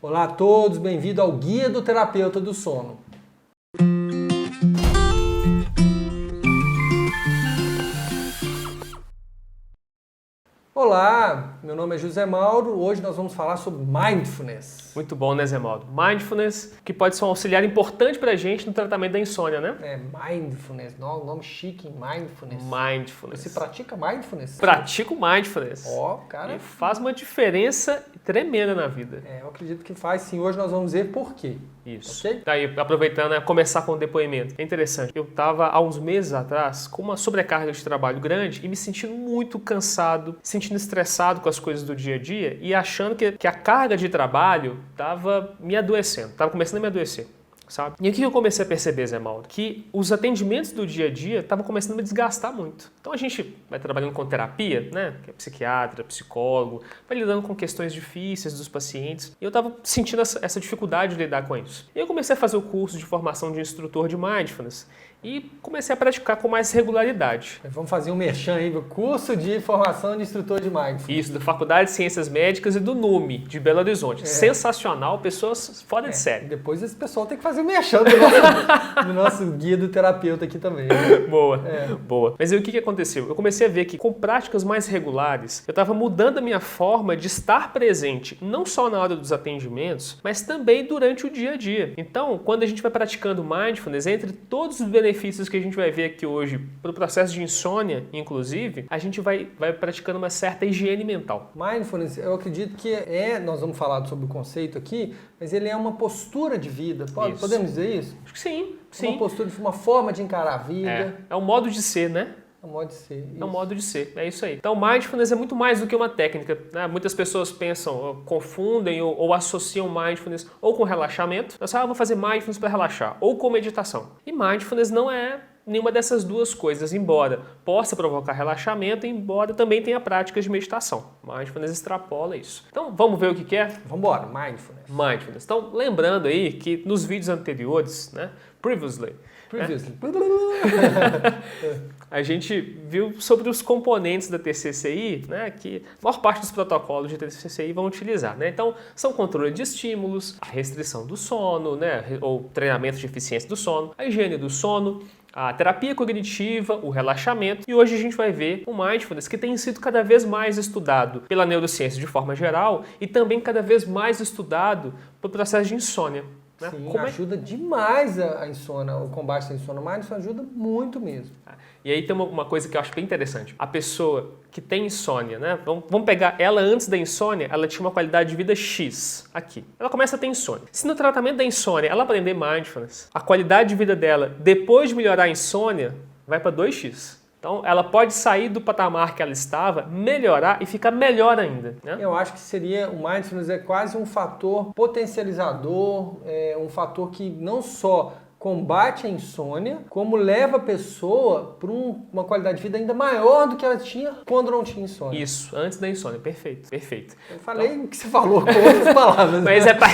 Olá a todos, bem-vindo ao Guia do Terapeuta do Sono. Olá, meu nome é José Mauro, hoje nós vamos falar sobre Mindfulness. Muito bom, né, Zé Mauro? Mindfulness, que pode ser um auxiliar importante pra gente no tratamento da insônia, né? Mindfulness, nome chique, Mindfulness. Mindfulness. Você pratica Mindfulness? Pratico Mindfulness. Cara. E faz uma diferença tremenda na vida. Eu acredito que faz sim. Hoje nós vamos ver por quê. Isso. Ok? Daí, aproveitando, começar com o depoimento. É interessante. Eu estava há uns meses atrás com uma sobrecarga de trabalho grande e me sentindo muito cansado, sentindo estressado com as coisas do dia a dia e achando que a carga de trabalho estava me adoecendo, estava começando a me adoecer. Sabe? E o que eu comecei a perceber, Zé Mauro? Que os atendimentos do dia a dia estavam começando a me desgastar muito. Então a gente vai trabalhando com terapia, né? Que é psiquiatra, psicólogo, vai lidando com questões difíceis dos pacientes. E eu estava sentindo essa dificuldade de lidar com isso. E eu comecei a fazer o curso de formação de instrutor de Mindfulness e comecei a praticar com mais regularidade. Vamos fazer um merchan aí do curso de formação de instrutor de Mindfulness. Isso, da Faculdade de Ciências Médicas e do NUME, de Belo Horizonte. Sensacional, pessoas fora de série. Depois esse pessoal tem que fazer o merchan do nosso guia do terapeuta aqui também. Né? Boa, boa. Mas aí o que aconteceu? Eu comecei a ver que com práticas mais regulares, eu estava mudando a minha forma de estar presente, não só na hora dos atendimentos, mas também durante o dia a dia. Então, quando a gente vai praticando Mindfulness, entre todos os benefícios que a gente vai ver aqui hoje, para o processo de insônia, inclusive, a gente vai praticando uma certa higiene mental. Mindfulness, eu acredito que nós vamos falar sobre o conceito aqui, mas ele é uma postura de vida. Podemos dizer isso? Acho que sim. Uma postura, uma forma de encarar a vida. É um modo de ser, né? É um modo de ser. É um modo de ser, é isso aí. Então, Mindfulness é muito mais do que uma técnica. Né? Muitas pessoas pensam, confundem ou associam Mindfulness ou com relaxamento. Vou fazer Mindfulness para relaxar, ou com meditação. E Mindfulness não é nenhuma dessas duas coisas, embora possa provocar relaxamento, embora também tenha práticas de meditação. Mindfulness extrapola isso. Então, vamos ver o que é? Vamos embora, Mindfulness. Então, lembrando aí que nos vídeos anteriores, né, Previously. A gente viu sobre os componentes da TCCI, né, que a maior parte dos protocolos de TCCI vão utilizar. Né? Então, são controle de estímulos, a restrição do sono, né, ou treinamento de eficiência do sono, a higiene do sono, a terapia cognitiva, o relaxamento. E hoje a gente vai ver o Mindfulness, que tem sido cada vez mais estudado pela neurociência de forma geral e também cada vez mais estudado para o processo de insônia. Né? Sim, ajuda demais a insônia, o combate à insônia, mas isso ajuda muito mesmo. E aí tem uma coisa que eu acho bem interessante. A pessoa que tem insônia, né? Vamos pegar ela antes da insônia, ela tinha uma qualidade de vida X aqui. Ela começa a ter insônia. Se no tratamento da insônia ela aprender Mindfulness, a qualidade de vida dela, depois de melhorar a insônia, vai para 2X. Então, ela pode sair do patamar que ela estava, melhorar e ficar melhor ainda. Né? Eu acho que o Mindfulness é quase um fator potencializador, um fator que não só combate a insônia, como leva a pessoa para uma qualidade de vida ainda maior do que ela tinha quando não tinha insônia. Isso, antes da insônia. Perfeito. Eu falei o que você falou com outras palavras. Mas é para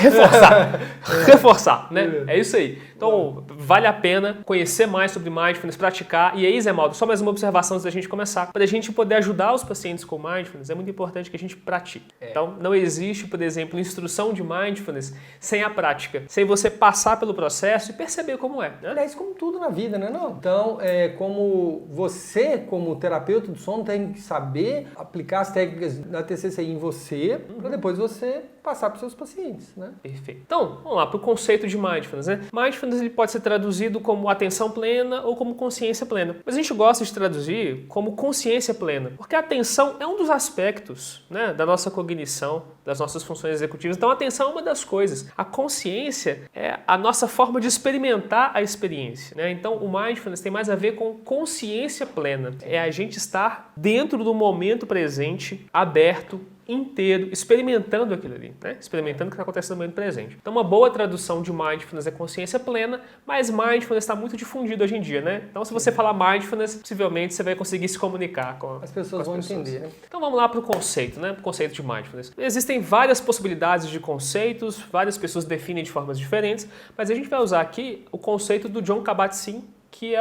reforçar, né? É isso aí. Então, vale a pena conhecer mais sobre Mindfulness, praticar. E aí, Zé Mauro, só mais uma observação antes da gente começar. Para a gente poder ajudar os pacientes com Mindfulness, é muito importante que a gente pratique. Então, não existe, por exemplo, instrução de Mindfulness sem a prática, sem você passar pelo processo e perceber como é. Né? Aliás, como tudo na vida, né? Não? Então, como você, como terapeuta do sono, tem que saber aplicar as técnicas da TCCI em você, para depois você passar para os seus pacientes, né? Perfeito. Então, vamos lá para o conceito de Mindfulness, né? Mindfulness ele pode ser traduzido como atenção plena ou como consciência plena. Mas a gente gosta de traduzir como consciência plena, porque a atenção é um dos aspectos, né, da nossa cognição, das nossas funções executivas. Então, a atenção é uma das coisas. A consciência é a nossa forma de experimentar a experiência, né? Então, o Mindfulness tem mais a ver com consciência plena. É a gente estar dentro do momento presente, aberto, inteiro, experimentando aquilo ali, né? Experimentando o que está acontecendo no momento presente. Então, uma boa tradução de Mindfulness é consciência plena, mas Mindfulness está muito difundido hoje em dia, né? Então, se você falar Mindfulness, possivelmente você vai conseguir se comunicar com as pessoas. Vão entender, né? Então, vamos lá para o conceito, né? O conceito de Mindfulness. Existem várias possibilidades de conceitos, várias pessoas definem de formas diferentes, mas a gente vai usar aqui o conceito do Jon Kabat-Zinn, que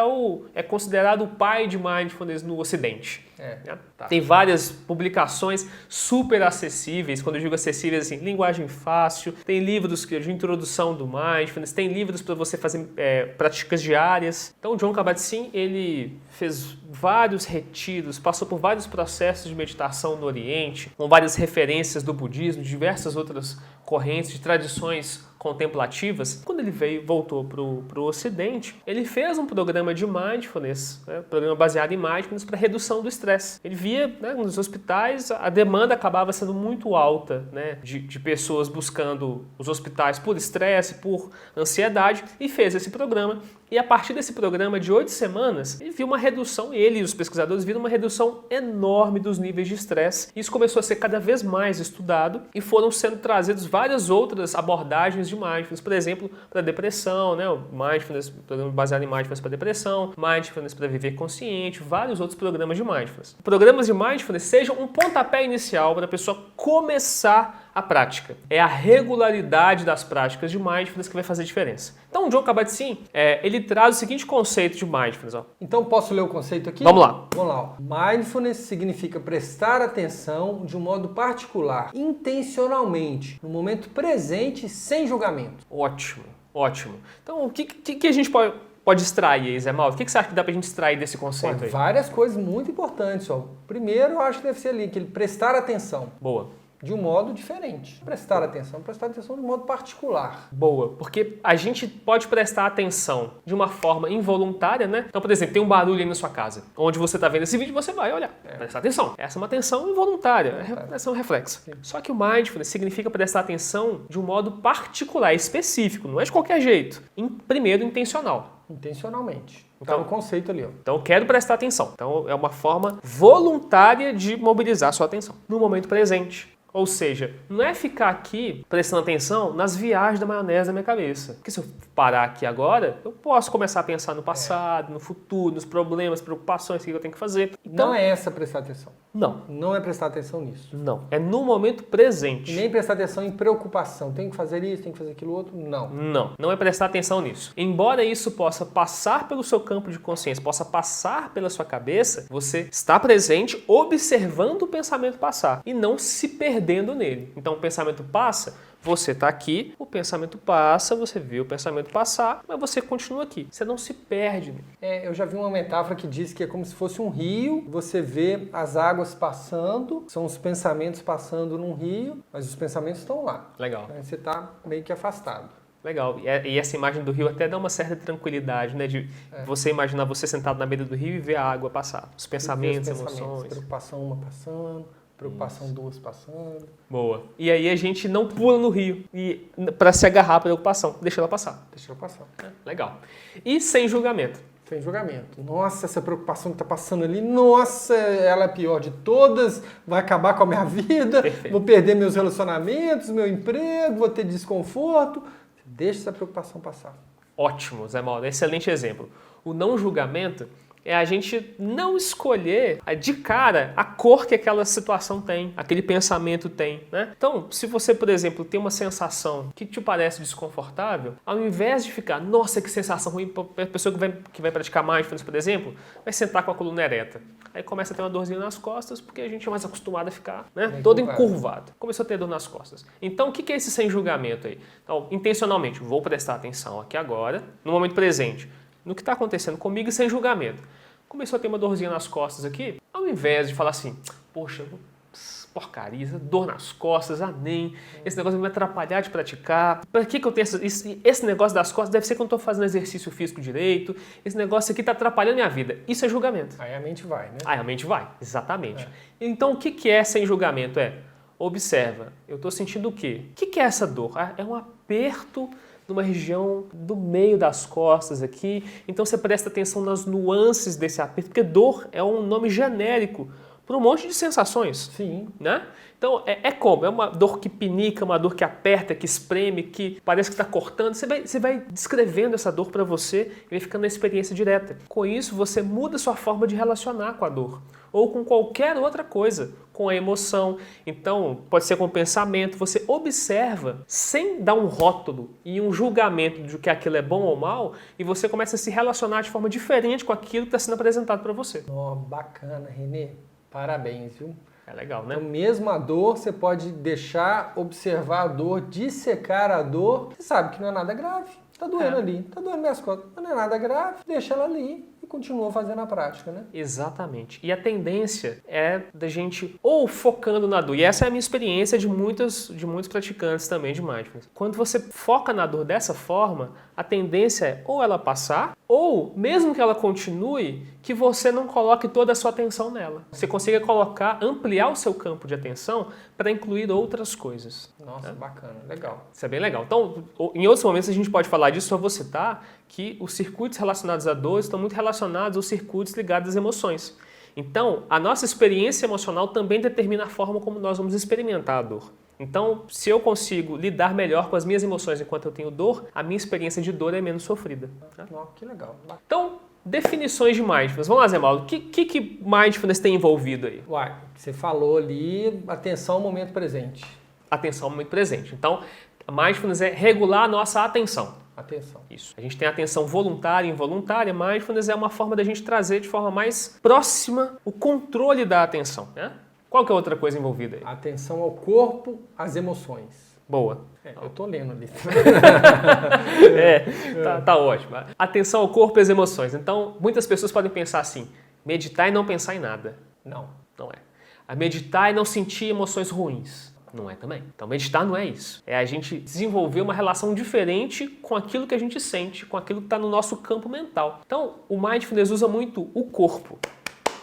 é considerado o pai de Mindfulness no Ocidente. Tá. Tem várias publicações super acessíveis, quando eu digo acessíveis, assim, linguagem fácil, tem livros de introdução do Mindfulness, tem livros para você fazer práticas diárias. Então o Jon Kabat-Zinn, ele fez vários retiros, passou por vários processos de meditação no Oriente, com várias referências do budismo, diversas outras correntes de tradições contemplativas. Quando ele voltou para o Ocidente, ele fez um programa de Mindfulness, programa baseado em Mindfulness para redução do estresse. Ele via, nos hospitais, a demanda acabava sendo muito alta, de pessoas buscando os hospitais por estresse, por ansiedade, e fez esse programa. E a partir desse programa de 8 semanas, ele viu uma redução, ele e os pesquisadores viram uma redução enorme dos níveis de estresse. Isso começou a ser cada vez mais estudado e foram sendo trazidas várias outras abordagens de Mindfulness, por exemplo, para depressão, o Mindfulness, programa baseado em Mindfulness para depressão, Mindfulness para viver consciente, vários outros programas de Mindfulness. Programas de Mindfulness sejam um pontapé inicial para a pessoa começar a prática. É a regularidade das práticas de Mindfulness que vai fazer diferença. Então, o Jon Kabat-Zinn, ele traz o seguinte conceito de Mindfulness. Então, posso ler o conceito aqui? Vamos lá. Vamos lá. Mindfulness significa prestar atenção de um modo particular, intencionalmente, no momento presente, sem julgamento. Ótimo, ótimo. Então, o que a gente pode extrair aí, Zé Mauro? O que você acha que dá pra gente extrair desse conceito aí? Várias coisas muito importantes. Primeiro, eu acho que deve ser ali, aquele prestar atenção. Boa. De um modo diferente. Prestar atenção de um modo particular. Boa, porque a gente pode prestar atenção de uma forma involuntária, Então, por exemplo, tem um barulho aí na sua casa, onde você está vendo esse vídeo, você vai olhar, prestar atenção. Essa é uma atenção involuntária, essa é um reflexo. Sim. Só que o Mindfulness significa prestar atenção de um modo particular, específico, não é de qualquer jeito. Primeiro, intencional. Intencionalmente. Então, o conceito ali. Então, eu quero prestar atenção. Então, é uma forma voluntária de mobilizar a sua atenção no momento presente. Ou seja, não é ficar aqui prestando atenção nas viagens da maionese da minha cabeça. Porque se eu parar aqui agora, eu posso começar a pensar no passado, no futuro, nos problemas, preocupações, o que eu tenho que fazer. Então, não é essa prestar atenção. Não. Não é prestar atenção nisso. Não. É no momento presente. E nem prestar atenção em preocupação. Tem que fazer isso, tem que fazer aquilo outro. Não. Não. Não é prestar atenção nisso. Embora isso possa passar pelo seu campo de consciência, possa passar pela sua cabeça, você está presente observando o pensamento passar e não se perdendo nele. Então o pensamento passa, você está aqui, o pensamento passa, você vê o pensamento passar, mas você continua aqui. Você não se perde nele. Eu já vi uma metáfora que diz que é como se fosse um rio, você vê as águas passando, são os pensamentos passando num rio, mas os pensamentos estão lá. Legal. Aí você está meio que afastado. Legal. E essa imagem do rio até dá uma certa tranquilidade, De você imaginar você sentado na beira do rio e ver a água passar. Os pensamentos, emoções. Preocupação uma passando, preocupação duas passando. Boa. E aí a gente não pula no rio para se agarrar à preocupação. Deixa ela passar. Deixa ela passar. Legal. E sem julgamento. Sem julgamento. Nossa, essa preocupação que está passando ali, nossa, ela é a pior de todas, vai acabar com a minha vida, Perfeito. Vou perder meus relacionamentos, meu emprego, vou ter desconforto. Deixa essa preocupação passar. Ótimo, Zé Mauro. Excelente exemplo. O não julgamento é a gente não escolher de cara a cor que aquela situação tem, aquele pensamento tem, Então, se você, por exemplo, tem uma sensação que te parece desconfortável, ao invés de ficar, nossa, que sensação ruim, a pessoa que vai praticar Mindfulness, por exemplo, vai sentar com a coluna ereta. Aí começa a ter uma dorzinha nas costas, porque a gente é mais acostumado a ficar todo encurvado. Começou a ter dor nas costas. Então, o que é esse sem julgamento aí? Então, intencionalmente, vou prestar atenção aqui agora, no momento presente, no que está acontecendo comigo sem julgamento. Começou a ter uma dorzinha nas costas aqui, ao invés de falar assim, poxa, porcaria, dor nas costas, nem esse negócio vai me atrapalhar de praticar, para que eu tenho esse negócio das costas, deve ser que eu não estou fazendo exercício físico direito, esse negócio aqui está atrapalhando minha vida. Isso é julgamento. Aí a mente vai, Aí a mente vai, exatamente. Então o que é sem julgamento? Observa, eu estou sentindo o quê? O que é essa dor? É um aperto numa região do meio das costas aqui. Então você presta atenção nas nuances desse aperto, porque dor é um nome genérico por um monte de sensações. Sim. Né? Então, é como? É uma dor que pinica, uma dor que aperta, que espreme, que parece que está cortando. Você vai descrevendo essa dor para você e vai ficando na experiência direta. Com isso, você muda a sua forma de relacionar com a dor. Ou com qualquer outra coisa, com a emoção. Então, pode ser com o pensamento. Você observa sem dar um rótulo e um julgamento de que aquilo é bom ou mal, e você começa a se relacionar de forma diferente com aquilo que está sendo apresentado para você. Oh, bacana, Renê. Parabéns, viu? É legal, né? Então, mesmo a dor, você pode deixar, observar a dor, dissecar a dor. Você sabe que não é nada grave. Tá doendo ali, tá doendo minhas costas. Mas não é nada grave, deixa ela ali e continua fazendo a prática, né? Exatamente. E a tendência é da gente ou focando na dor. E essa é a minha experiência de muitos praticantes também de Mindfulness. Quando você foca na dor dessa forma, a tendência é ou ela passar, ou mesmo que ela continue, que você não coloque toda a sua atenção nela. Você consiga ampliar o seu campo de atenção para incluir outras coisas. Nossa, bacana, legal. Isso é bem legal. Então, em outros momentos a gente pode falar disso, só vou citar que os circuitos relacionados à dor estão muito relacionados aos circuitos ligados às emoções. Então, a nossa experiência emocional também determina a forma como nós vamos experimentar a dor. Então, se eu consigo lidar melhor com as minhas emoções enquanto eu tenho dor, a minha experiência de dor é menos sofrida. Oh, que legal. Então, definições de Mindfulness. Vamos lá, Zé Mauro. O que Mindfulness tem envolvido aí? Uai, você falou ali, atenção ao momento presente. Atenção ao momento presente. Então, a Mindfulness é regular a nossa atenção. Atenção. Isso. A gente tem a atenção voluntária e involuntária. Mindfulness é uma forma da gente trazer de forma mais próxima o controle da atenção, né? Qual que é outra coisa envolvida aí? Atenção ao corpo, às emoções. Boa. Eu tô lendo ali. Tá ótimo. Atenção ao corpo e às emoções. Então, muitas pessoas podem pensar assim, meditar e não pensar em nada. Não. Não é. A meditar e não sentir emoções ruins. Não é também. Então, meditar não é isso. É a gente desenvolver uma relação diferente com aquilo que a gente sente, com aquilo que está no nosso campo mental. Então, o Mindfulness usa muito o corpo.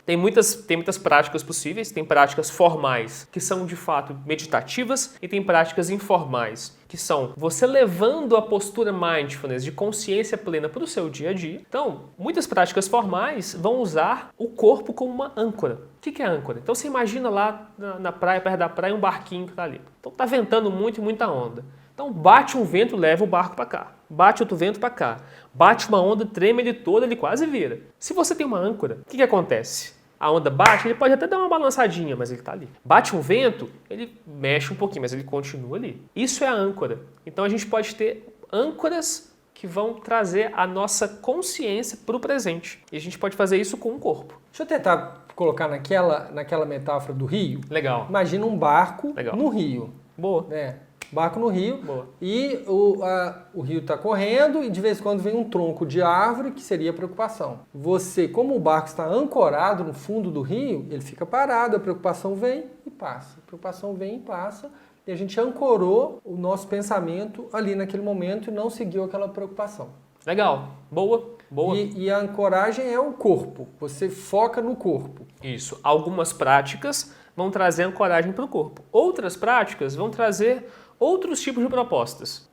Tem muitas práticas possíveis, tem práticas formais que são de fato meditativas e tem práticas informais que são você levando a postura mindfulness de consciência plena para o seu dia a dia. Então, muitas práticas formais vão usar o corpo como uma âncora. O que é âncora? Então você imagina lá na praia, perto da praia, um barquinho que está ali. Então está ventando muito e muita onda. Então bate um vento, leva o barco para cá. Bate outro vento para cá. Bate uma onda, treme ele todo, ele quase vira. Se você tem uma âncora, o que acontece? A onda bate, ele pode até dar uma balançadinha, mas ele está ali. Bate um vento, ele mexe um pouquinho, mas ele continua ali. Isso é a âncora. Então a gente pode ter âncoras que vão trazer a nossa consciência para o presente. E a gente pode fazer isso com o corpo. Deixa eu tentar colocar naquela metáfora do rio. Legal. Imagina um barco Legal. no rio. Boa. Né? Barco no rio. Boa. E o rio está correndo e de vez em quando vem um tronco de árvore, que seria a preocupação. Você, como o barco está ancorado no fundo do rio, ele fica parado, a preocupação vem e passa. A preocupação vem e passa. E a gente ancorou o nosso pensamento ali naquele momento e não seguiu aquela preocupação. Legal. Boa. Boa. E a ancoragem é o corpo. Você foca no corpo. Isso. Algumas práticas vão trazer ancoragem para o corpo. Outras práticas vão trazer outros tipos de propostas.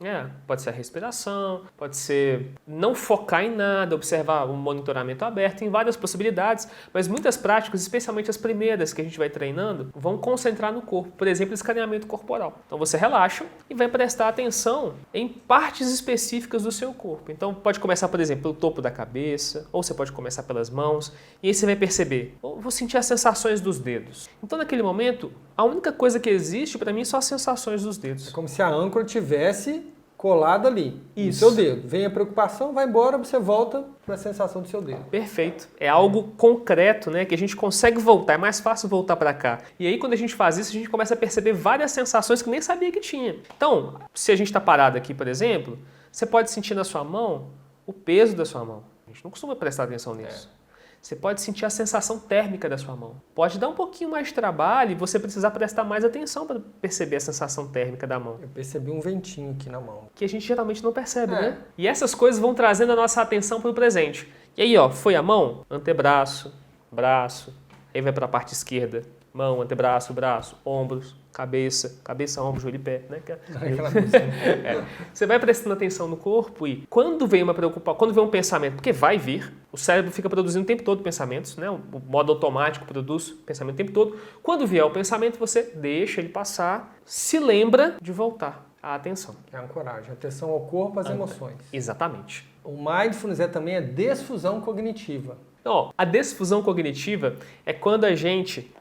Pode ser a respiração, pode ser não focar em nada, observar um monitoramento aberto, tem várias possibilidades, mas muitas práticas, especialmente as primeiras que a gente vai treinando, vão concentrar no corpo. Por exemplo, escaneamento corporal. Então você relaxa e vai prestar atenção em partes específicas do seu corpo. Então pode começar, por exemplo, pelo topo da cabeça, ou você pode começar pelas mãos, e aí você vai perceber, vou sentir as sensações dos dedos. Então naquele momento, a única coisa que existe para mim são as sensações dos dedos. É como se a âncora tivesse colado ali, no seu dedo. Vem a preocupação, vai embora, você volta para a sensação do seu dedo. Perfeito. É algo concreto, né? Que a gente consegue voltar, é mais fácil voltar para cá. E aí quando a gente faz isso, a gente começa a perceber várias sensações que nem sabia que tinha. Então, se a gente está parado aqui, por exemplo, você pode sentir na sua mão o peso da sua mão. A gente não costuma prestar atenção nisso. Você pode sentir a sensação térmica da sua mão. Pode dar um pouquinho mais de trabalho e você precisar prestar mais atenção para perceber a sensação térmica da mão. Eu percebi um ventinho aqui na mão. Que a gente geralmente não percebe, né? E essas coisas vão trazendo a nossa atenção para o presente. E aí, foi a mão? Antebraço, braço, aí vai para a parte esquerda, Mão, antebraço, braço, ombros, cabeça, ombro, joelho e pé, né? Aquela música. Você vai prestando atenção no corpo e quando vem uma preocupação, quando vem um pensamento, porque vai vir, o cérebro fica produzindo o tempo todo pensamentos, né? O modo automático produz pensamento o tempo todo. Quando vier o pensamento, você deixa ele passar, se lembra de voltar a atenção. É a ancoragem, atenção ao corpo, às emoções. Exatamente. O mindfulness também a desfusão cognitiva. Então, a desfusão cognitiva é quando a gente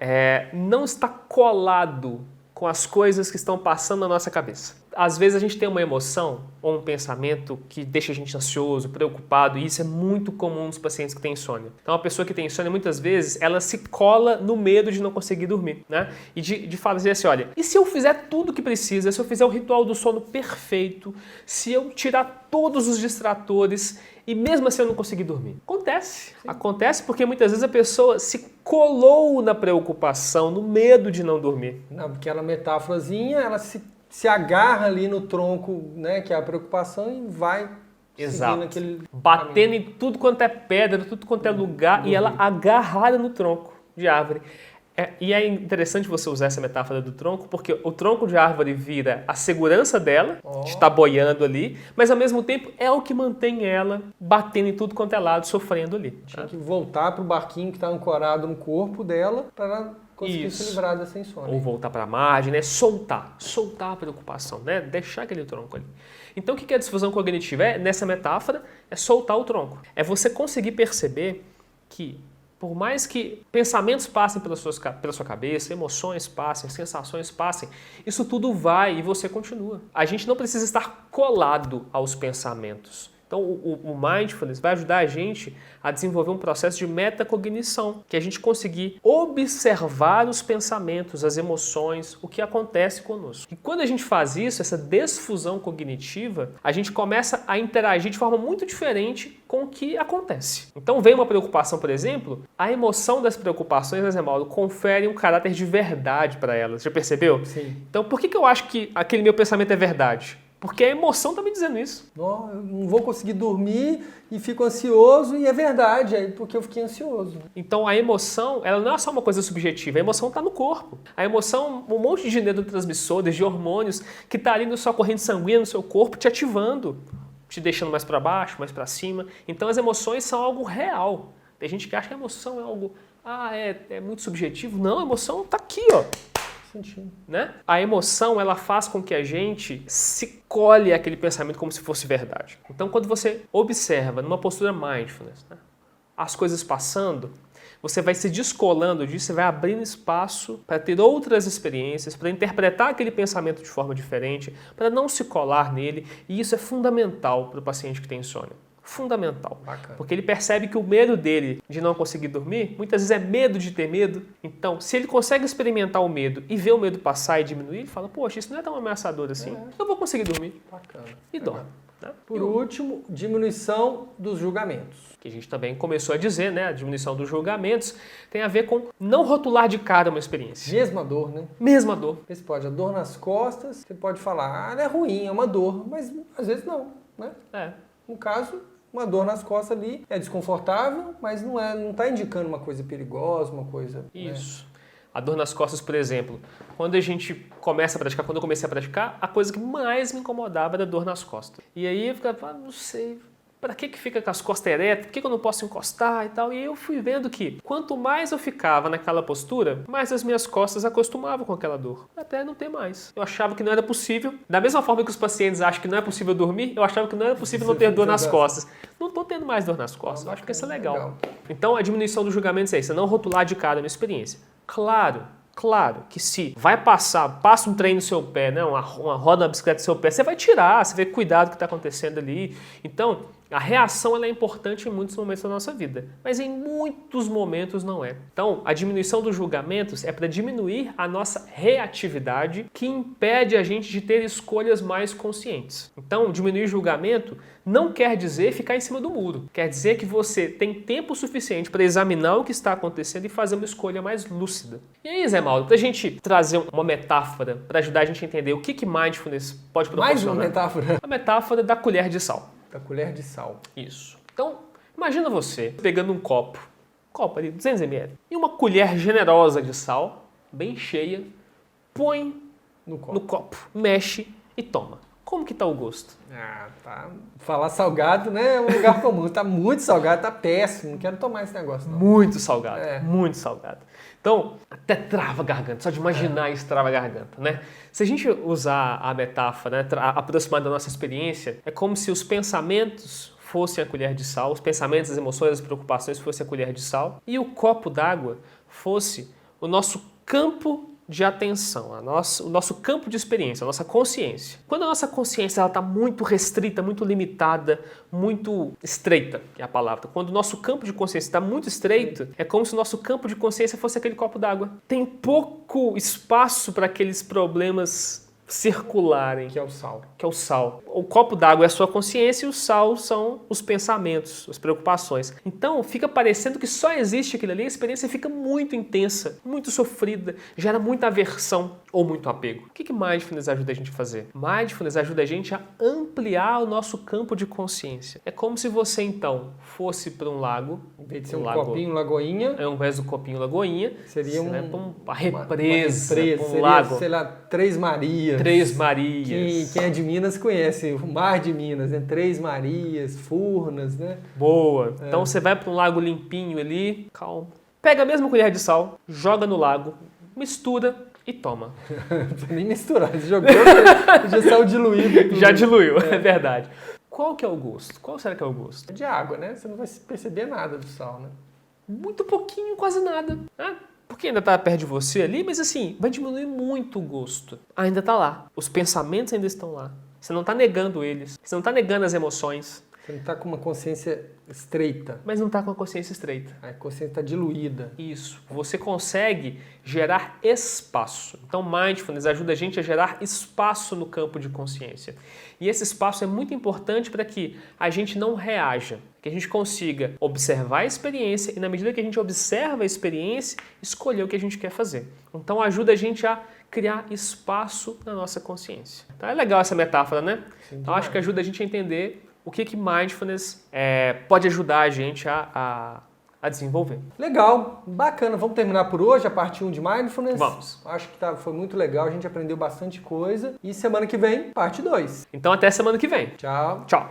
não está colado com as coisas que estão passando na nossa cabeça. Às vezes a gente tem uma emoção ou um pensamento que deixa a gente ansioso, preocupado, e isso é muito comum nos pacientes que têm insônia. Então, a pessoa que tem insônia, muitas vezes, ela se cola no medo de não conseguir dormir, né? E de fazer assim, olha, e se eu fizer tudo o que precisa, se eu fizer o ritual do sono perfeito, se eu tirar todos os distratores e mesmo assim eu não conseguir dormir? Acontece. Sim. Acontece porque muitas vezes a pessoa se colou na preocupação, no medo de não dormir. Não, aquela metáforazinha, ela se agarra ali no tronco, né, que é a preocupação e vai seguindo aquele batendo caminho. em tudo quanto é pedra, tudo quanto é lugar, e ela agarrada no tronco de árvore. E é interessante você usar essa metáfora do tronco, porque o tronco de árvore vira a segurança dela, de estar boiando ali, mas ao mesmo tempo é o que mantém ela batendo em tudo quanto é lado, sofrendo ali. Tinha que voltar para o barquinho que está ancorado no corpo dela para ela conseguir se livrar dessa insônia. Ou voltar para a margem, né? Soltar a preocupação, né? Deixar aquele tronco ali. Então o que é a difusão cognitiva? Nessa metáfora, é soltar o tronco. É você conseguir perceber que por mais que pensamentos passem pela sua cabeça, emoções passem, sensações passem, isso tudo vai e você continua. A gente não precisa estar colado aos pensamentos. Então, o Mindfulness vai ajudar a gente a desenvolver um processo de metacognição, que é a gente conseguir observar os pensamentos, as emoções, o que acontece conosco. E quando a gente faz isso, essa desfusão cognitiva, a gente começa a interagir de forma muito diferente com o que acontece. Então, vem uma preocupação, por exemplo, a emoção das preocupações, né, Zé Mauro, confere um caráter de verdade para elas. Já percebeu? Sim. Então, por que eu acho que aquele meu pensamento é verdade? Porque a emoção está me dizendo isso. Não, eu não vou conseguir dormir e fico ansioso, e é verdade, é porque eu fiquei ansioso. Então a emoção, ela não é só uma coisa subjetiva, a emoção está no corpo. A emoção, um monte de neurotransmissores, de hormônios que está ali na sua corrente sanguínea, no seu corpo, te ativando, te deixando mais para baixo, mais para cima. Então as emoções são algo real. Tem gente que acha que a emoção é algo, é muito subjetivo. Não, a emoção está aqui, ó. Né? A emoção, ela faz com que a gente se colhe aquele pensamento como se fosse verdade. Então, quando você observa numa postura mindfulness, né, as coisas passando, você vai se descolando disso, você vai abrindo espaço para ter outras experiências, para interpretar aquele pensamento de forma diferente, para não se colar nele, e isso é fundamental para o paciente que tem insônia. Fundamental. Bacana. Porque ele percebe que o medo dele de não conseguir dormir, muitas vezes é medo de ter medo. Então, se ele consegue experimentar o medo e ver o medo passar e diminuir, ele fala, poxa, isso não é tão ameaçador assim, eu vou conseguir dormir. Bacana. E dorme. Né? Por último, diminuição dos julgamentos. Que a gente também começou a dizer, né? A diminuição dos julgamentos tem a ver com não rotular de cara uma experiência. Mesma dor, né? Mesma dor. Você pode, a dor nas costas, você pode falar, ela é ruim, é uma dor, mas às vezes não, né? No caso, uma dor nas costas ali é desconfortável, mas não está indicando uma coisa perigosa, uma coisa... Isso. Né? A dor nas costas, por exemplo, quando a gente começa a praticar, quando eu comecei a praticar, a coisa que mais me incomodava era a dor nas costas. E aí eu ficava, não sei, para que fica com as costas eretas? Por que eu não posso encostar e tal? E eu fui vendo que quanto mais eu ficava naquela postura, mais as minhas costas acostumavam com aquela dor. Até não ter mais. Eu achava que não era possível. Da mesma forma que os pacientes acham que não é possível dormir, eu achava que não era possível não ter dor nas costas. Não estou tendo mais dor nas costas. Eu acho que isso é legal. Então a diminuição dos julgamentos é isso. É não rotular de cara uma experiência. Claro que se passa um trem no seu pé, né, uma roda na bicicleta no seu pé, você vai tirar, você vai cuidar do que está acontecendo ali. Então, a reação ela é importante em muitos momentos da nossa vida, mas em muitos momentos não é. Então, a diminuição dos julgamentos é para diminuir a nossa reatividade, que impede a gente de ter escolhas mais conscientes. Então, diminuir julgamento não quer dizer ficar em cima do muro. Quer dizer que você tem tempo suficiente para examinar o que está acontecendo e fazer uma escolha mais lúcida. E aí, Zé Mauro, para a gente trazer uma metáfora para ajudar a gente a entender o que Mindfulness pode proporcionar. Mais uma metáfora. A metáfora da colher de sal. Da colher de sal. Isso. Então, imagina você pegando um copo ali, 200 ml, e uma colher generosa de sal, bem cheia, põe no copo, mexe e toma. Como que tá o gosto? Ah, tá. Falar salgado, né, é um lugar comum. Tá muito salgado, tá péssimo. Não quero tomar esse negócio, não. Muito salgado, É. muito salgado. Então, até trava a garganta, só de imaginar isso trava a garganta, né? Se a gente usar a metáfora, né, aproximar da nossa experiência, é como se os pensamentos fossem a colher de sal, os pensamentos, as emoções, as preocupações fossem a colher de sal, e o copo d'água fosse o nosso campo de atenção, o nosso campo de experiência, a nossa consciência. Quando a nossa consciência está muito restrita, muito limitada, muito estreita, é a palavra. Quando o nosso campo de consciência está muito estreito, é como se o nosso campo de consciência fosse aquele copo d'água. Tem pouco espaço para aqueles problemas circularem. Que é o sal. Que é o sal. O copo d'água é a sua consciência e o sal são os pensamentos, as preocupações. Então fica parecendo que só existe aquilo ali, a experiência fica muito intensa, muito sofrida, gera muita aversão ou muito apego. O que Mindfulness ajuda a gente a fazer? Mindfulness ajuda a gente a ampliar o nosso campo de consciência. É como se você então fosse para um lago, Em vez de ser um copinho, lagoinha, ao invés do copinho lagoinha, seria você vai para uma represa, uma represa, para um seria, lago. sei lá, Três Marias. Três Marias. Quem é de Minas conhece o Mar de Minas, né? Três Marias, Furnas, né? Boa. Então você vai para um lago limpinho ali, calmo. Pega a mesma colher de sal, joga no lago, mistura e toma. Não precisa nem misturar, você jogou, já saiu diluído. Tudo. Já diluiu, é verdade. Qual que é o gosto? Qual será que é o gosto? É de água, né? Você não vai perceber nada do sal, né? Muito pouquinho, quase nada. Porque ainda está perto de você ali, mas assim, vai diminuir muito o gosto. Ainda está lá. Os pensamentos ainda estão lá. Você não está negando eles. Você não está negando as emoções. Você não está com uma consciência estreita. Mas não está com a consciência estreita. A consciência está diluída. Isso. Você consegue gerar espaço. Então, Mindfulness ajuda a gente a gerar espaço no campo de consciência. E esse espaço é muito importante para que a gente não reaja. Que a gente consiga observar a experiência e, na medida que a gente observa a experiência, escolher o que a gente quer fazer. Então, ajuda a gente a criar espaço na nossa consciência. Então, é legal essa metáfora, né? Então, acho que ajuda a gente a entender o que Mindfulness pode ajudar a gente a desenvolver. Legal, bacana. Vamos terminar por hoje a parte 1 de Mindfulness? Vamos. Acho que foi muito legal, a gente aprendeu bastante coisa. E semana que vem, parte 2. Então até semana que vem. Tchau. Tchau.